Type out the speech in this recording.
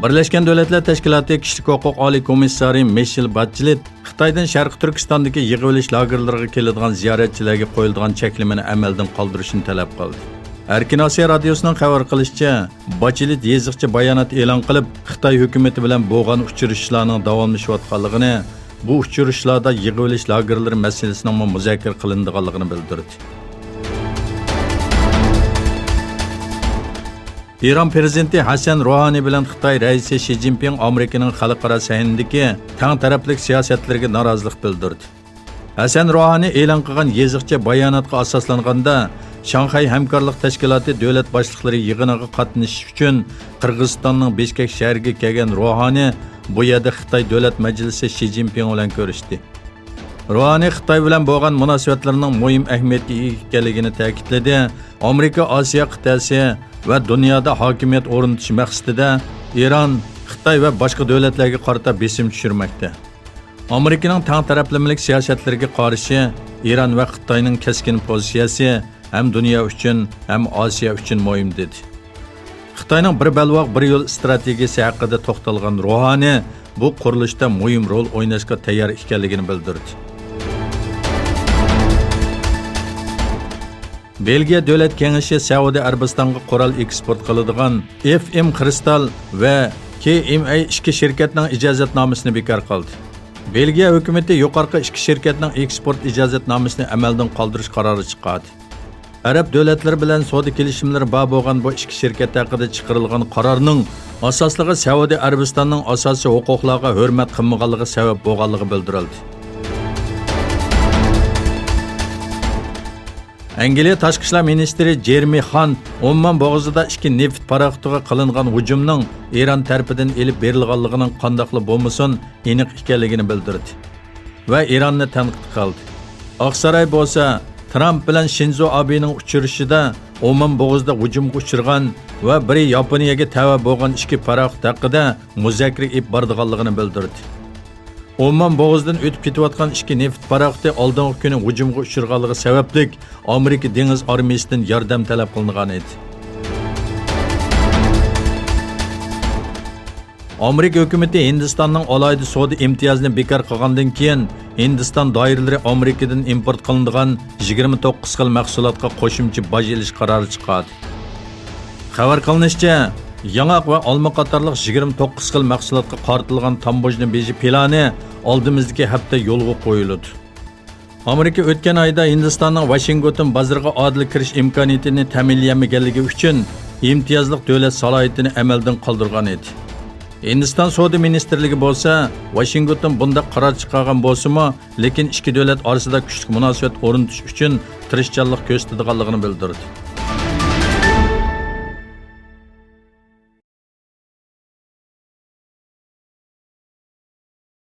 Birleşken Devletler Teşkilatı Kişilik Hukuk Oliy Komissari Michel Bachelet Xitoydan Sharq Turkistondagi yig'ilish lagerlariga keladigan ziyoratchilarga qo'yiladigan cheklimani amaldan qoldirishni talab qildi. Erkin Osiyo radiosining xabar qilishicha, Bachelet yeziqcha bayonot e'lon qilib, Xitoy hukumatı bilan bo'lgan uchrashishlarning davomlashayotganligini, bu uchrashishlarda yig'ilish lagerlari masalasining muzokara qilinadiganligini bildirdi. İran prezidenti Hasan Ruhani bilan Xitoy raisi Xi Jinping Amerikaning xalqaro sahnadagi tang taraflik siyosatlariga norozilik bildirdi. Hasan Ruhani e'lon qilgan yeziqcha bayonotga asoslanganda Shanxay hamkorlik tashkiloti davlat boshliqlari yig'iniga qatnashish uchun Qirg'izistonning Bishkek shahriga kelgan Ruhani bu yerda Xitoy davlat majlisi Xi Jinping bilan ko'rishdi. Ruhani Xitoy bilan bo'lgan munosabatlarning muhim ahamiyatga ega ekanligini ta'kidladi. Amerika Osiyo qit'asi va dunyoda hokimiyat o'rnatish maqsadida Iran, Xitoy va boshqa davlatlarga qarata besim tushirmoqda. Amerikaning tang taraflamalik siyosatlariga qarshi Iran va Xitoyning keskin pozitsiyasi ham dunyo uchun, ham Osiyo uchun muhim dedi. Xitoyning bir balvoq bir yo'l strategiyasi haqida to'xtalgan Ruhani bu qurilishda muhim rol o'ynashga tayyor ekanligini bildirdi. Belgiya Davlat Kengashi Saudiya Arabistonga qurol eksport qiladigan FM Kristal va KMA ikki shirkatning ijozatnomasini bekor qildi. Belgiya hukumatı yuqorqi ikki shirkatning eksport ijozatnomasini amaldan qoldirish qarori chiqardi. Arab davlatlari bilan savdo kelishimlari bor bo'lgan bu ikki shirkat haqida chiqarilgan qarorning asosligi Saudiya Arabistonning asosiy huquqlarga hurmat qilmaganligi sabab bo'lganligi bildirildi. Angliya Tashqi ishlar ministri Jeremy Hunt Oman bo'g'izida ikki neft paraxotiga qilingan hujumning Iran tarafidan elib berilganligining qandoqli bo'lmasin aniq ekanligini bildirdi va Ironni tanqid qildi. Oqsaroy bo'lsa Trump bilan Shinzo Abening uchrashishida Oman bo'g'izida hujumga uchirgan va biri Yaponiyaga tava bo'lgan ikki paraxot haqida muzokara olib borganligini bildirdi. Oman bo'g'izdan o'tib ketayotgan ikki neft paraxoti oldingi kuni hujumga uchirganligi sababli Amerika dengiz armiyasidan yordam talab qilingan edi. Amerika hukumatı Hindistonning alohida savdo imtiyozini bekor qilgandan keyin Hindiston doiralari Amerikadan import qilinadigan 29 xil mahsulotga qo'shimcha boj olish qarori chiqardi. Xabar qilinishicha, yangoq va olma qatorliq 29 xil mahsulotga qartilgan tambojni beji plani oldimizdagi hafta yo'lga qo'yildi. Amerika o'tgan oyda Hindistonning Washington bozoriga odil kirish imkoniyatini ta'minlamaganligi uchun imtiyozli davlat salohiyatini amaldan qoldirgan edi. Hindiston savdo ministrligi bo'lsa, Washington bunda qaror chiqargan bo'lsa-mu, lekin ikki davlat orasida kuchli munosabat o'rnatish uchun tirishchanlik ko'rsatadiganligini bildirdi.